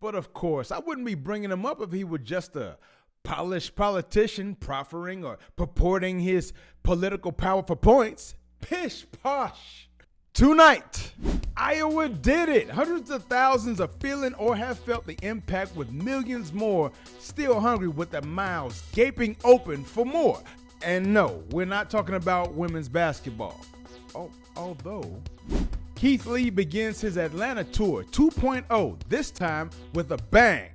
But of course, I wouldn't be bringing him up if he were just a polished politician proffering or purporting his political power for points. Pish posh. Tonight, Iowa did it. Hundreds of thousands are feeling or have felt the impact, with millions more still hungry with their mouths gaping open for more. And no, we're not talking about women's basketball. Although Keith Lee begins his Atlanta tour 2.0, this time with a bang,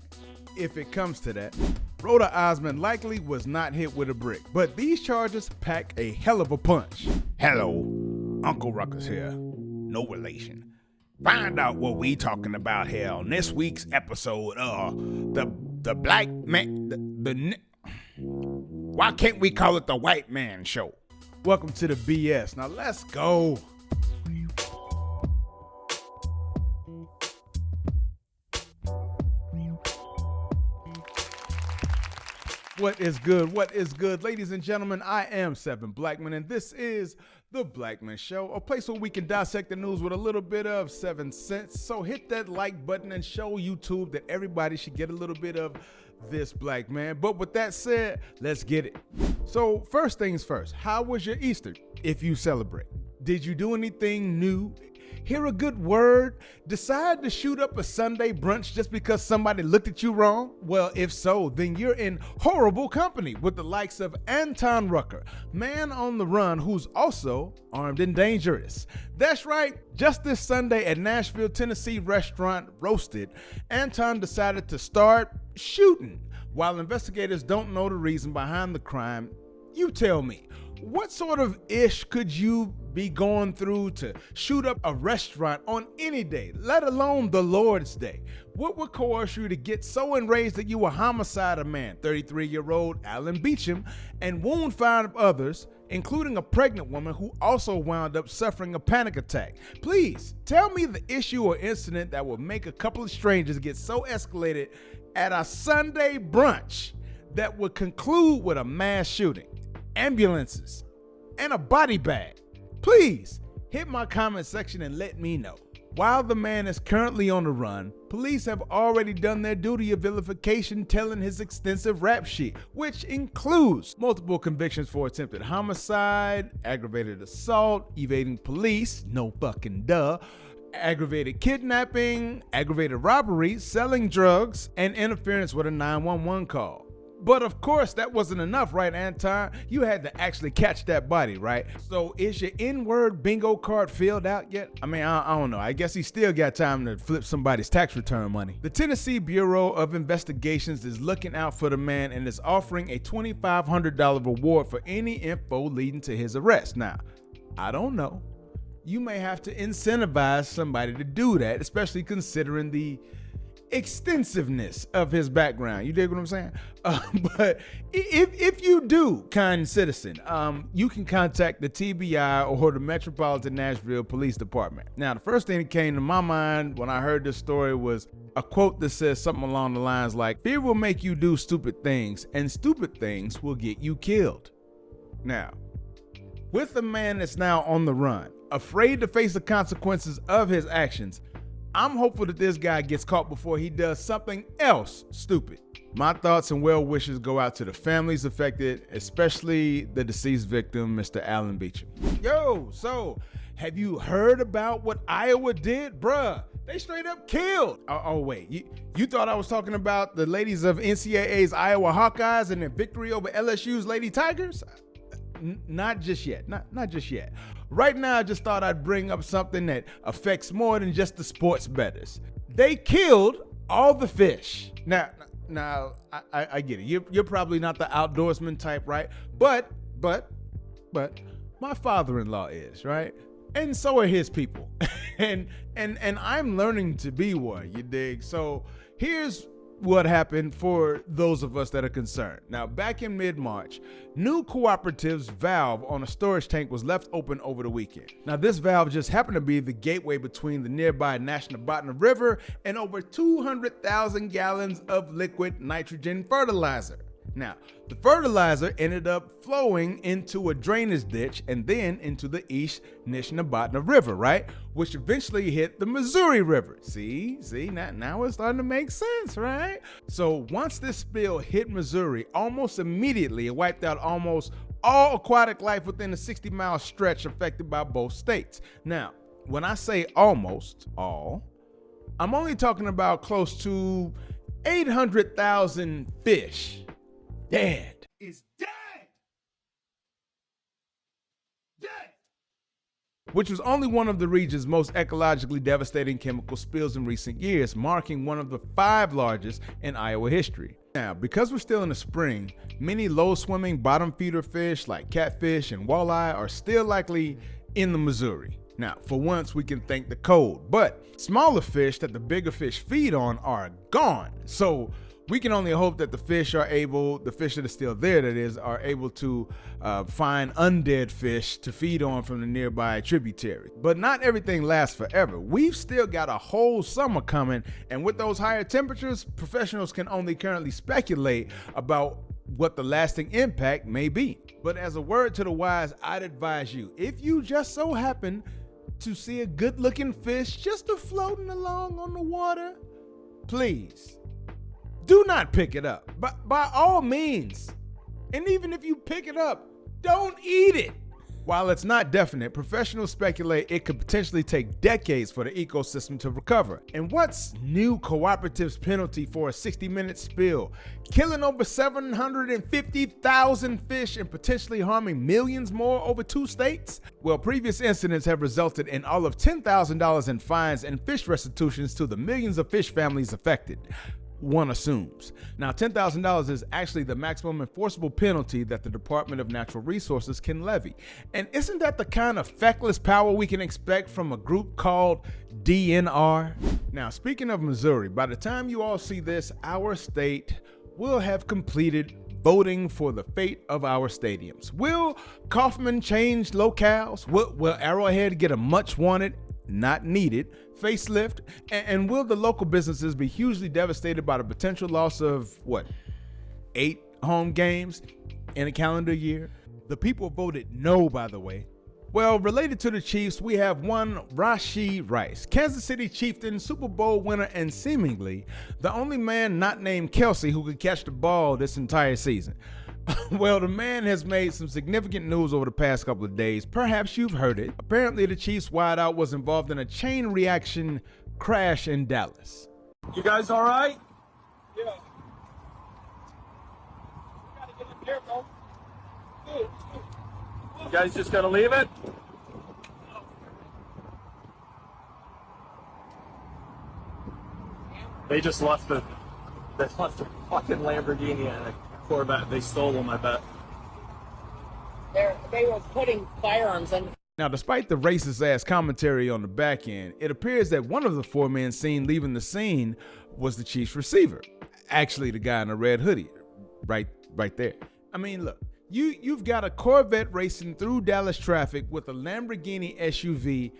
if it comes to that. Rhoda Osmond likely was not hit with a brick, but these charges pack a hell of a punch. Hello, Uncle Ruckus here. No relation. Find out what we talking about here on this week's episode of the Black Man. Why can't we call it the White Man Show? Welcome to the BS. Now let's go. What is good? What is good? Ladies and gentlemen, I am Blackman, and this is the Blackman Show, a place where we can dissect the news with a little bit of 7 cents. So hit that like button and show YouTube that everybody should get a little bit of this black man. But with that said, let's get it. So first things first, how was your Easter, if you celebrate? Did you do anything new? Hear a good word? Decide to shoot up a Sunday brunch just because somebody looked at you wrong? Well, if so, then you're in horrible company with the likes of Anton Rucker, man on the run who's also armed and dangerous. That's right, just this Sunday at Nashville, Tennessee restaurant Roasted, Anton decided to start shooting. While investigators don't know the reason behind the crime, you tell me, what sort of ish could you be going through to shoot up a restaurant on any day, let alone the Lord's Day? What would coerce you to get so enraged that you will homicide a man, 33-year-old Alan Beecham, and wound 5 others, including a pregnant woman who also wound up suffering a panic attack? Please tell me the issue or incident that will make a couple of strangers get so escalated at a Sunday brunch that would conclude with a mass shooting, ambulances, and a body bag. Please hit my comment section and let me know. While the man is currently on the run, police have already done their duty of vilification, telling his extensive rap sheet, which includes multiple convictions for attempted homicide, aggravated assault, evading police, no fucking duh, aggravated kidnapping, aggravated robbery, selling drugs, and interference with a 911 call. But of course, that wasn't enough, right, Anton? You had to actually catch that body, right? So is your N-word bingo card filled out yet? I mean, I don't know. I guess he still got time to flip somebody's tax return money. The Tennessee Bureau of Investigations is looking out for the man and is offering a $2,500 reward for any info leading to his arrest. Now, I don't know. You may have to incentivize somebody to do that, especially considering the extensiveness of his background. You dig what I'm saying? But if you do, kind citizen, you can contact the TBI or the Metropolitan Nashville Police Department. Now, the first thing that came to my mind when I heard this story was a quote that says something along the lines like, "Fear will make you do stupid things, and stupid things will get you killed." Now, with a man that's now on the run, afraid to face the consequences of his actions, I'm hopeful that this guy gets caught before he does something else stupid. My thoughts and well wishes go out to the families affected, especially the deceased victim, Mr. Alan Beecham. Yo, so have you heard about what Iowa did? Bruh, they straight up killed. Oh wait, you thought I was talking about the ladies of NCAA's Iowa Hawkeyes and their victory over LSU's Lady Tigers? Not just yet, not just yet. Right now, I just thought I'd bring up something that affects more than just the sports bettors. They killed all the fish. Now, I get it. You're probably not the outdoorsman type, right? But my father-in-law is, right? And so are his people. and I'm learning to be one, you dig? So here's what happened for those of us that are concerned. Now, back in mid-March, new cooperative's valve on a storage tank was left open over the weekend. Now, this valve just happened to be the gateway between the nearby Nashnabotna River and over 200,000 gallons of liquid nitrogen fertilizer. Now, the fertilizer ended up flowing into a drainage ditch and then into the East Nishnabotna River, right? Which eventually hit the Missouri River. See, now it's starting to make sense, right? So once this spill hit Missouri, almost immediately it wiped out almost all aquatic life within a 60-mile stretch affected by both states. Now, when I say almost all, I'm only talking about close to 800,000 fish dead. Is dead. Which was only one of the region's most ecologically devastating chemical spills in recent years, marking one of the 5 largest in Iowa history. Now, because we're still in the spring, many low-swimming bottom feeder fish like catfish and walleye are still likely in the Missouri. Now, for once, we can thank the cold, but smaller fish that the bigger fish feed on are gone. So we can only hope that the fish that are still there, that is, are able to find undead fish to feed on from the nearby tributary. But not everything lasts forever. We've still got a whole summer coming, and with those higher temperatures, professionals can only currently speculate about what the lasting impact may be. But as a word to the wise, I'd advise you, if you just so happen to see a good-looking fish just floating along on the water, please do not pick it up. But by all means, and even if you pick it up, don't eat it. While it's not definite, professionals speculate it could potentially take decades for the ecosystem to recover. And what's new cooperative's penalty for a 60-minute spill, killing over 750,000 fish and potentially harming millions more over 2 states? Well, previous incidents have resulted in all of $10,000 in fines and fish restitutions to the millions of fish families affected, one assumes. Now, $10,000 is actually the maximum enforceable penalty that the Department of Natural Resources can levy. And isn't that the kind of feckless power we can expect from a group called DNR? Now, speaking of Missouri, by the time you all see this, our state will have completed voting for the fate of our stadiums. Will Kaufman change locales? Will Arrowhead get a much wanted, not needed, facelift? And will the local businesses be hugely devastated by the potential loss of 8 home games in a calendar year? The people voted no, by the way. Well, related to the Chiefs, we have one Rashee Rice, Kansas City Chieftain, Super Bowl winner, and seemingly the only man not named Kelsey who could catch the ball this entire season. Well, the man has made some significant news over the past couple of days. Perhaps you've heard it. Apparently, the Chiefs wideout was involved in a chain reaction crash in Dallas. You guys all right? Yeah. Gotta get in there, bro. Good. You guys just gonna leave it? They just left the fucking Lamborghini and a Corvette. They stole them, I bet. They were putting firearms on. Now, despite the racist-ass commentary on the back end, it appears that one of the 4 men seen leaving the scene was the Chiefs receiver. Actually, the guy in the red hoodie, right there. I mean, look, you've got a Corvette racing through Dallas traffic with a Lamborghini SUV.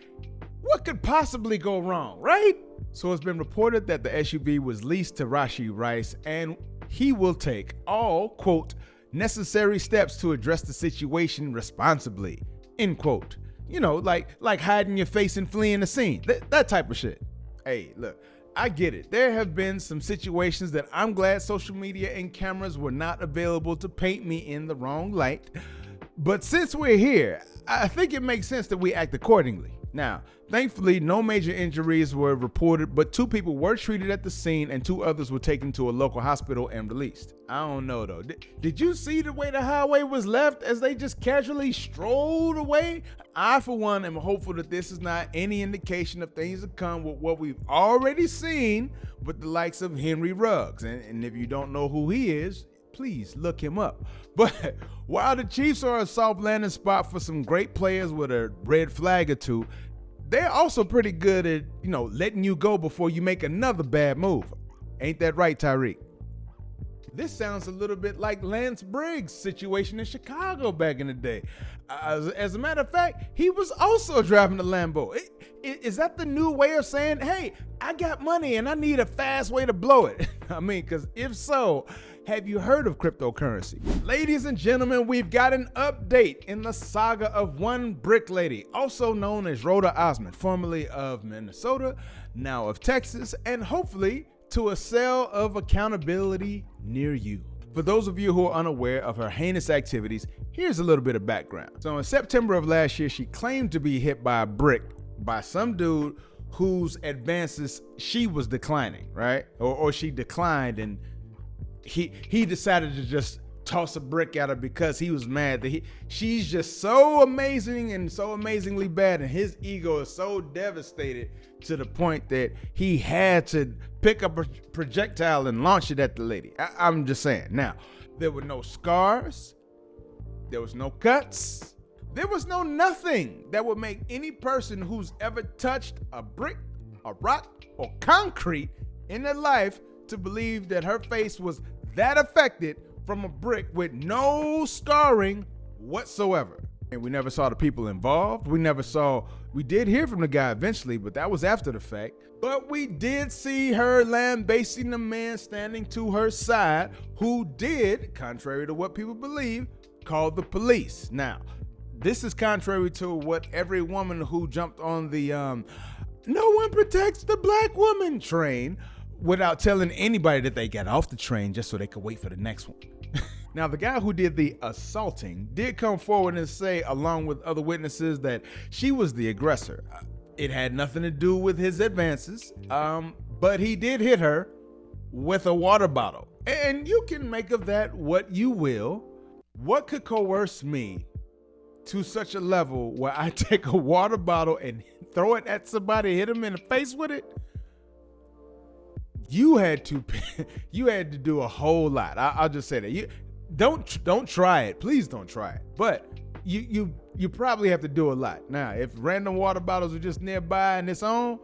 What could possibly go wrong, right? So it's been reported that the SUV was leased to Rashee Rice, and he will take all, quote, necessary steps to address the situation responsibly, end quote. You know, like hiding your face and fleeing the scene, that type of shit. Hey, look, I get it. There have been some situations that I'm glad social media and cameras were not available to paint me in the wrong light. But since we're here, I think it makes sense that we act accordingly. Now, thankfully, no major injuries were reported, but 2 people were treated at the scene and 2 others were taken to a local hospital and released. I don't know though. Did you see the way the highway was left as they just casually strolled away? I, for one, am hopeful that this is not any indication of things to come with what we've already seen with the likes of Henry Ruggs. And if you don't know who he is, please look him up. But while the Chiefs are a soft landing spot for some great players with a red flag or 2, they're also pretty good at, letting you go before you make another bad move. Ain't that right, Tyreek? This sounds a little bit like Lance Briggs' situation in Chicago back in the day. As a matter of fact, he was also driving the Lambo. Is that the new way of saying, hey, I got money and I need a fast way to blow it? I mean, because if so, Have you heard of cryptocurrency? Ladies and gentlemen, we've got an update in the saga of one brick lady, also known as Rhoda Osmond, formerly of Minnesota, now of Texas, and hopefully to a cell of accountability near you. For those of you who are unaware of her heinous activities, here's a little bit of background. So in September of last year, she claimed to be hit by a brick by some dude whose advances she was declining, right? Or she declined, and he decided to just toss a brick at her because he was mad that she's just so amazing and so amazingly bad, and his ego is so devastated to the point that he had to pick up a projectile and launch it at the lady. I'm just saying. Now, there were no scars, there was no cuts, there was no nothing that would make any person who's ever touched a brick, a rock, or concrete in their life to believe that her face was that affected from a brick with no scarring whatsoever. And we never saw the people involved. We did hear from the guy eventually, but that was after the fact. But we did see her lambasting the man standing to her side, who did, contrary to what people believe, call the police. Now, this is contrary to what every woman who jumped on the no one protects the black woman train without telling anybody that they got off the train just so they could wait for the next one. Now, the guy who did the assaulting did come forward and say, along with other witnesses, that she was the aggressor. It had nothing to do with his advances, but he did hit her with a water bottle. And you can make of that what you will. What could coerce me to such a level where I take a water bottle and throw it at somebody, hit him in the face with it? You had to do a whole lot. I'll just say that. You don't try it. Please don't try it. But you probably have to do a lot. Now, if random water bottles are just nearby and it's on,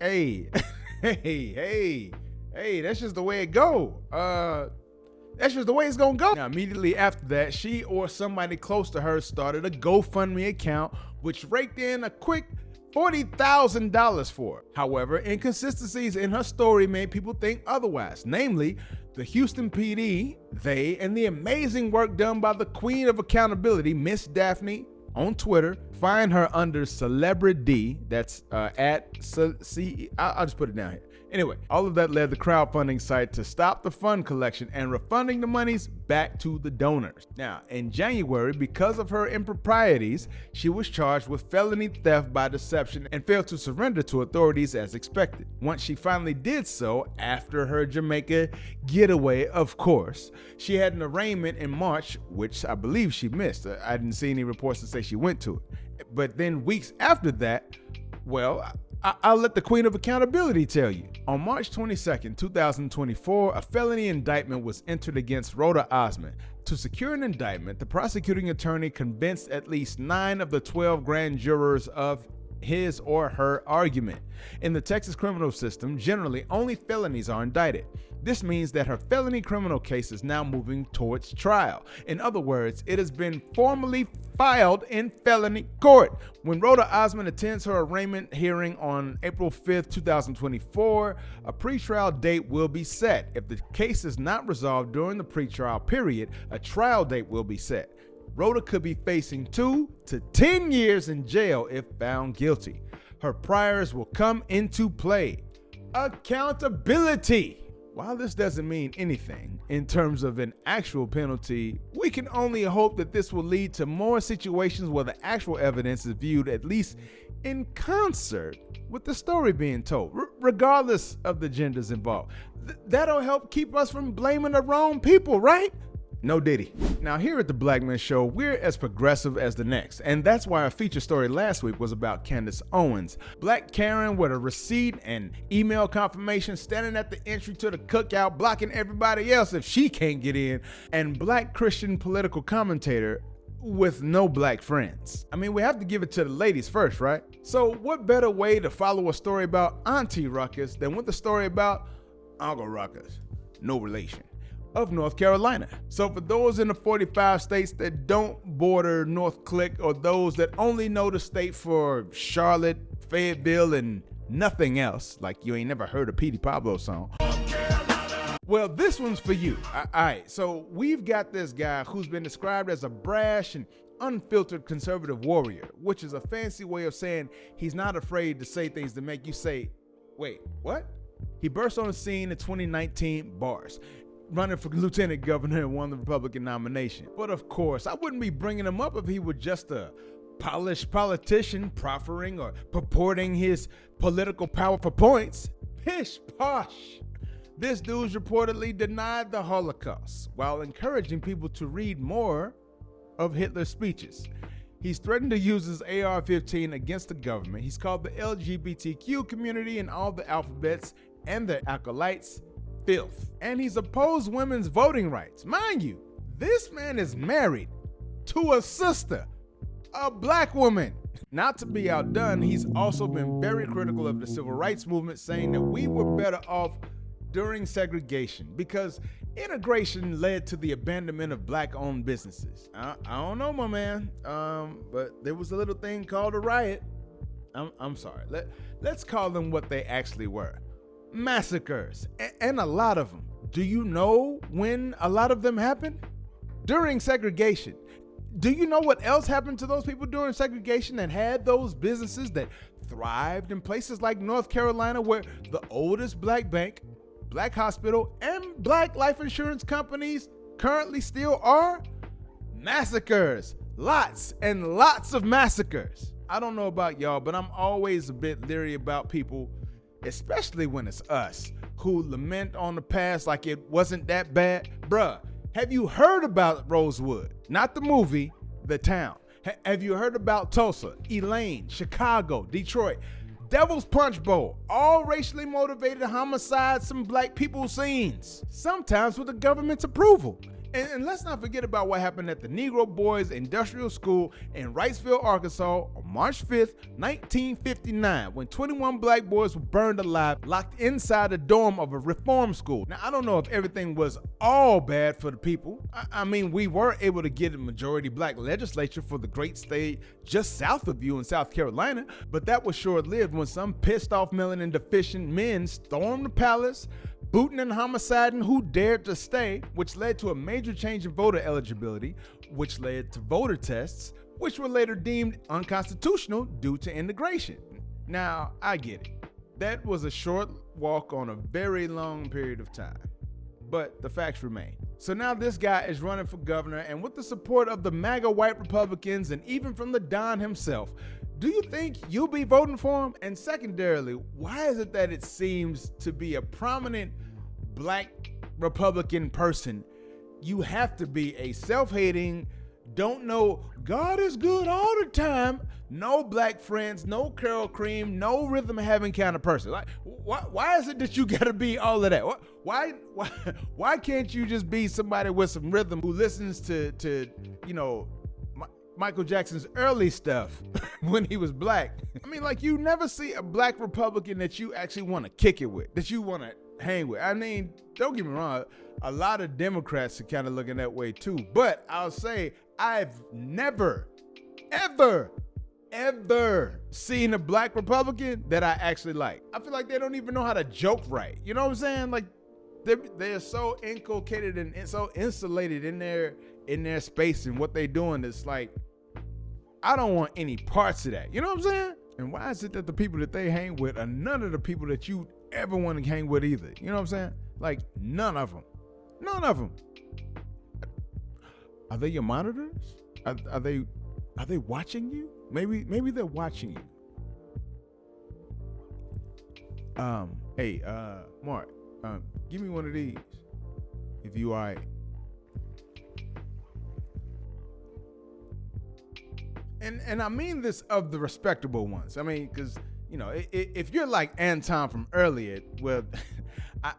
hey, that's just the way it go. That's just the way it's gonna go. Now, immediately after that, she or somebody close to her started a GoFundMe account, which raked in a quick $40,000 for it. However, inconsistencies in her story made people think otherwise. Namely, the Houston PD, and the amazing work done by the Queen of Accountability, Miss Daphne, on Twitter. Find her under Celebrity. That's I'll just put it down here. Anyway, all of that led the crowdfunding site to stop the fund collection and refunding the monies back to the donors. Now, in January, because of her improprieties, she was charged with felony theft by deception and failed to surrender to authorities as expected. Once she finally did so, after her Jamaica getaway, of course, she had an arraignment in March, which I believe she missed. I didn't see any reports to say she went to it. But then weeks after that, well, I'll let the Queen of Accountability tell you. On March 22nd, 2024, a felony indictment was entered against Rhoda Osmond. To secure an indictment, the prosecuting attorney convinced at least 9 of the 12 grand jurors of his or her argument. In the Texas criminal system, generally only felonies are indicted. This means that her felony criminal case is now moving towards trial. In other words, it has been formally filed in felony court. When Rhoda Osmond attends her arraignment hearing on April 5th, 2024, a pretrial date will be set. If the case is not resolved during the pretrial period, a trial date will be set. Rhoda could be facing 2 to 10 years in jail if found guilty. Her priors will come into play. Accountability. While this doesn't mean anything in terms of an actual penalty, we can only hope that this will lead to more situations where the actual evidence is viewed at least in concert with the story being told, regardless of the genders involved. That'll help keep us from blaming the wrong people, right? No diddy. Now, here at the Blackman Show, we're as progressive as the next, and that's why our feature story last week was about Candace Owens, Black Karen with a receipt and email confirmation, standing at the entry to the cookout, blocking everybody else if she can't get in, and Black Christian political commentator with no black friends. I mean, we have to give it to the ladies first, right? So what better way to follow a story about Auntie Ruckus than with a story about Uncle Ruckus, no relation, of North Carolina. So for those in the 45 states that don't border North Click, or those that only know the state for Charlotte, Fayetteville, and nothing else, like you ain't never heard a Petey Pablo song, Well, this one's for you. All right, so we've got this guy who's been described as a brash and unfiltered conservative warrior, which is a fancy way of saying he's not afraid to say things that make you say, wait, what? He burst on the scene in 2019 bars, running for lieutenant governor and won the Republican nomination. But of course, I wouldn't be bringing him up if he were just a polished politician proffering or purporting his political power for points. Pish posh. This dude's reportedly denied the Holocaust while encouraging people to read more of Hitler's speeches. He's threatened to use his AR-15 against the government. He's called the LGBTQ community and all the alphabets and their acolytes filth. And he's opposed women's voting rights. Mind you, this man is married to a sister, a black woman. Not to be outdone, he's also been very critical of the civil rights movement, saying that we were better off during segregation because integration led to the abandonment of black-owned businesses. I don't know, my man, but there was a little thing called a riot. I'm sorry. Let's call them what they actually were. Massacres, and a lot of them. Do you know when a lot of them happened? During segregation. Do you know what else happened to those people during segregation that had those businesses that thrived in places like North Carolina, where the oldest black bank, black hospital, and black life insurance companies currently still are? Massacres. Lots and lots of massacres. I don't know about y'all, but I'm always a bit leery about people, especially when it's us, who lament on the past like it wasn't that bad. Bruh, have you heard about Rosewood? Not the movie, the town. Have you heard about Tulsa, Elaine, Chicago, Detroit? Devil's Punch Bowl, all racially motivated homicides, some black people scenes, sometimes with the government's approval. And let's not forget about what happened at the Negro Boys Industrial School in Wrightsville, Arkansas on March 5th, 1959, when 21 black boys were burned alive, locked inside the dorm of a reform school. Now, I don't know if everything was all bad for the people. I mean, we were able to get a majority black legislature for the great state just south of you in South Carolina, but that was short-lived when some pissed-off melanin-deficient men stormed the palace, booting and homiciding who dared to stay, which led to a major change in voter eligibility, which led to voter tests, which were later deemed unconstitutional due to integration. Now, I get it. That was a short walk on a very long period of time. But the facts remain. So now this guy is running for governor, and with the support of the MAGA white Republicans and even from the Don himself, do you think you'll be voting for him? And secondarily, why is it that it seems to be a prominent black Republican person, you have to be a self-hating, don't know God is good all the time, no black friends, no Carol Cream, no rhythm having kind of person? Like, why is it that you gotta be all of that? Why can't you just be somebody with some rhythm who listens to you know, Michael Jackson's early stuff when he was black? I mean, like, you never see a black Republican that you actually want to kick it with, that you want to hang with. I mean, don't get me wrong, a lot of Democrats are kind of looking that way too, but I'll say I've never, ever seen a black Republican that I actually like. I feel like they don't even know how to joke right. You know what I'm saying? Like, they're so inculcated and so insulated in their space and what they're doing. It's like, I don't want any parts of that. You know what I'm saying? And why is it that the people that they hang with are none of the people that you ever want to hang with either? You know what I'm saying? Like, none of them. None of them. Are they your monitors? Are they watching you? Maybe they're watching you. Hey, Mark, give me one of these, if you all right. And I mean this of the respectable ones. I mean, because, you know, if you're like Anton from earlier, well,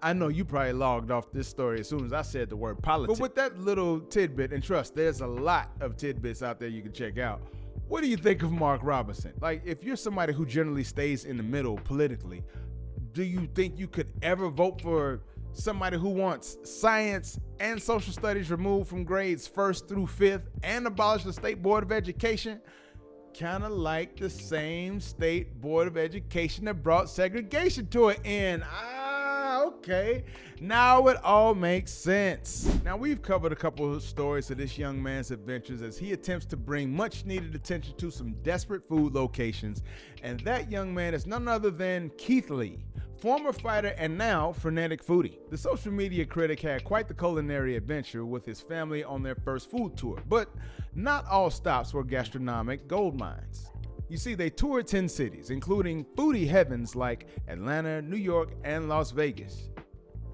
I know you probably logged off this story as soon as I said the word politics. But with that little tidbit, and trust, there's a lot of tidbits out there you can check out. What do you think of Mark Robinson? Like, if you're somebody who generally stays in the middle politically, do you think you could ever vote for somebody who wants science and social studies removed from grades 1st through 5th and abolish the State Board of Education? Kind of like the same State Board of Education that brought segregation to an end. Okay, now it all makes sense. Now, we've covered a couple of stories of this young man's adventures as he attempts to bring much needed attention to some desperate food locations, and that young man is none other than Keith Lee, former fighter and now frenetic foodie. The social media critic had quite the culinary adventure with his family on their first food tour, but not all stops were gastronomic gold mines. You see, they toured 10 cities, including foodie heavens like Atlanta, New York, and Las Vegas.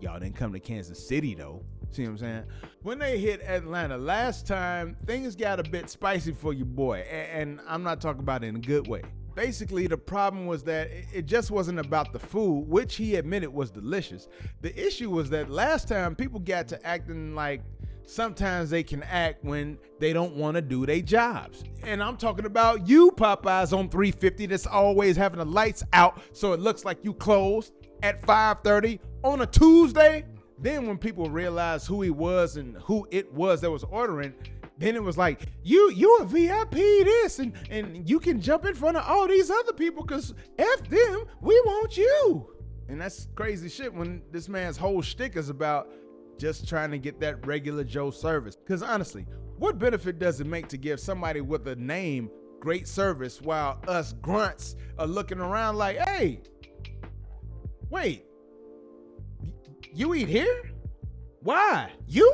Y'all didn't come to Kansas City though. See what I'm saying? When they hit Atlanta last time, things got a bit spicy for your boy, and I'm not talking about it in a good way. Basically, the problem was that it just wasn't about the food, which he admitted was delicious. The issue was that last time people got to acting like sometimes they can act when they don't want to do their jobs. And I'm talking about you, Popeyes on 350, that's always having the lights out so it looks like you closed at 5:30 on a Tuesday. Then when people realized who he was and who it was that was ordering, then it was like, you a VIP this, and you can jump in front of all these other people because F them, we want you. And that's crazy shit when this man's whole shtick is about just trying to get that regular Joe service. Because honestly, what benefit does it make to give somebody with a name great service while us grunts are looking around like, hey, wait, you eat here? Why? You?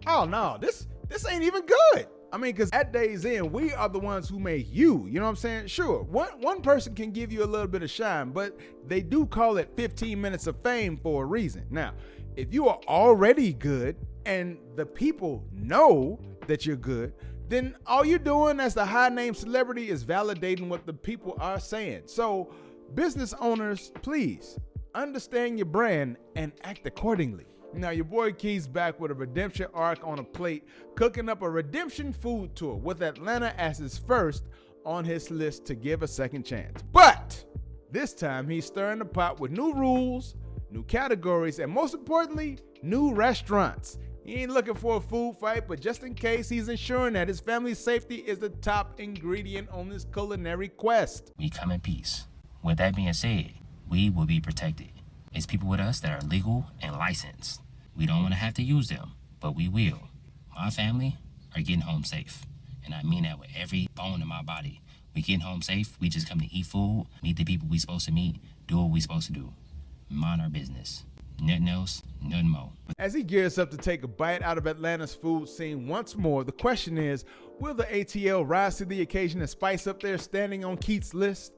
Oh no, this ain't even good. I mean, because at Days Inn, we are the ones who make you. You know what I'm saying? Sure, one person can give you a little bit of shine, but they do call it 15 minutes of fame for a reason. Now, if you are already good and the people know that you're good, then all you're doing as the high name celebrity is validating what the people are saying. So business owners, please understand your brand and act accordingly. Now, your boy Key's back with a redemption arc on a plate, cooking up a redemption food tour with Atlanta as his first on his list to give a second chance. But this time he's stirring the pot with new rules, new categories, and most importantly, new restaurants. He ain't looking for a food fight, but just in case, he's ensuring that his family's safety is the top ingredient on this culinary quest. We come in peace. With that being said, we will be protected. It's people with us that are legal and licensed. We don't want to have to use them, but we will. My family are getting home safe, and I mean that with every bone in my body. We getting home safe. We just come to eat food, meet the people we supposed to meet, do what we supposed to do. Mind our business. Nothing else, nothing more. As he gears up to take a bite out of Atlanta's food scene once more, the question is, will the ATL rise to the occasion and spice up their standing on Keith's list?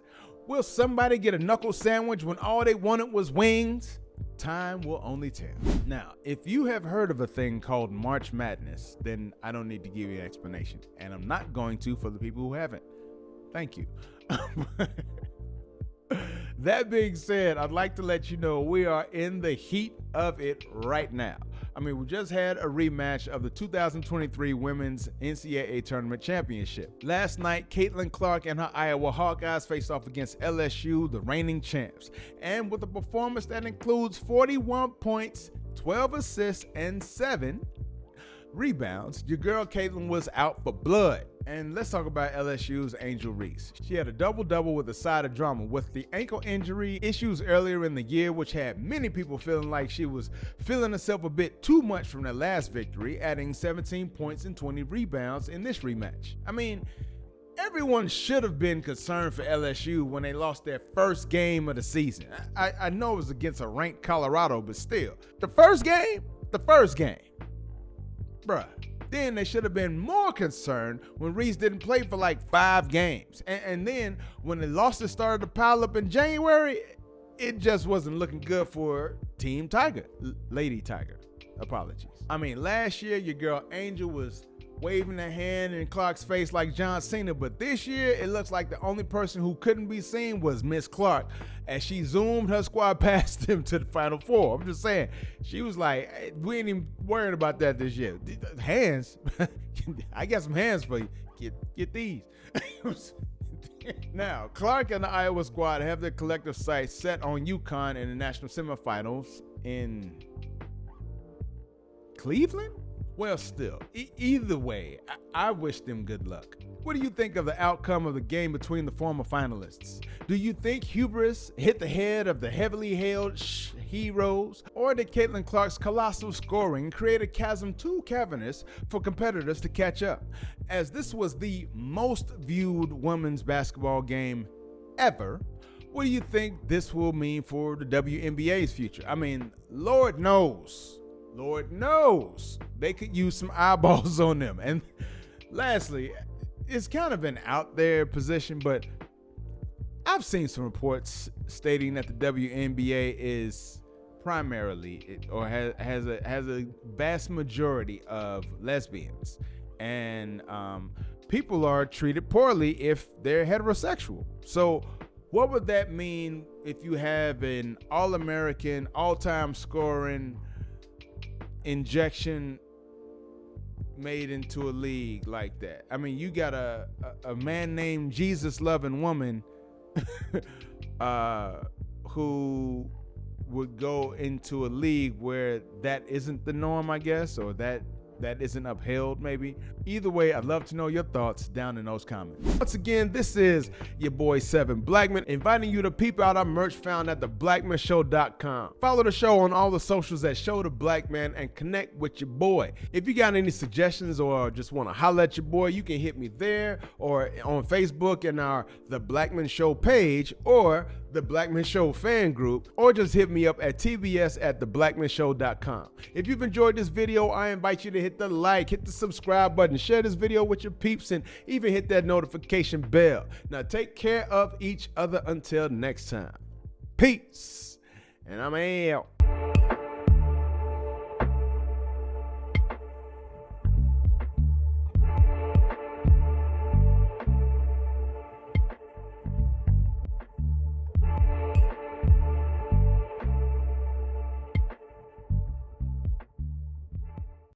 Will somebody get a knuckle sandwich when all they wanted was wings? Time will only tell. Now, if you have heard of a thing called March Madness, then I don't need to give you an explanation, and I'm not going to for the people who haven't. Thank you. That being said, I'd like to let you know we are in the heat of it right now. I mean, we just had a rematch of the 2023 Women's NCAA Tournament Championship. Last night, Caitlin Clark and her Iowa Hawkeyes faced off against LSU, the reigning champs. And with a performance that includes 41 points, 12 assists, and 7 rebounds, your girl Caitlin was out for blood. And let's talk about LSU's Angel Reese. She had a double-double with a side of drama with the ankle injury issues earlier in the year, which had many people feeling like she was feeling herself a bit too much from their last victory, adding 17 points and 20 rebounds in this rematch. I mean, everyone should have been concerned for LSU when they lost their first game of the season. I know it was against a ranked Colorado, but still. The first game. Bruh. Then they should have been more concerned when Reese didn't play for like 5 games. And then when the losses started to pile up in January, it just wasn't looking good for Team Tiger. Lady Tiger. Apologies. I mean, last year, your girl Angel was waving her hand in Clark's face like John Cena, but this year, it looks like the only person who couldn't be seen was Miss Clark as she zoomed her squad past them to the Final Four. I'm just saying, she was like, hey, we ain't even worried about that this year. Hands, I got some hands for you. Get these. Now, Clark and the Iowa squad have their collective sights set on UConn in the national semifinals in Cleveland? Well, still, either way, I wish them good luck. What do you think of the outcome of the game between the former finalists? Do you think hubris hit the head of the heavily hailed heroes, or did Caitlin Clark's colossal scoring create a chasm too cavernous for competitors to catch up? As this was the most viewed women's basketball game ever, what do you think this will mean for the WNBA's future? I mean, Lord knows, they could use some eyeballs on them. And lastly, it's kind of an out there position, but I've seen some reports stating that the WNBA is primarily or has a vast majority of lesbians, and people are treated poorly if they're heterosexual. So what would that mean if you have an all-American, all-time scoring injection made into a league like that? I mean, you got a man named Jesus loving woman who would go into a league where that isn't the norm, I guess, or that isn't upheld, maybe. Either way, I'd love to know your thoughts down in those comments. Once again, this is your boy 7 Blackman, inviting you to peep out our merch found at theblackmanshow.com. Follow the show on all the socials at Show the Blackman and connect with your boy. If you got any suggestions or just want to holler at your boy, you can hit me there or on Facebook in our The Blackman Show page or the Blackman Show fan group, or just hit me up at tbs@theblackmanshow.com. If you've enjoyed this video, I invite you to hit the like, hit the subscribe button, share this video with your peeps, and even hit that notification bell. Now take care of each other until next time. Peace, and I'm out.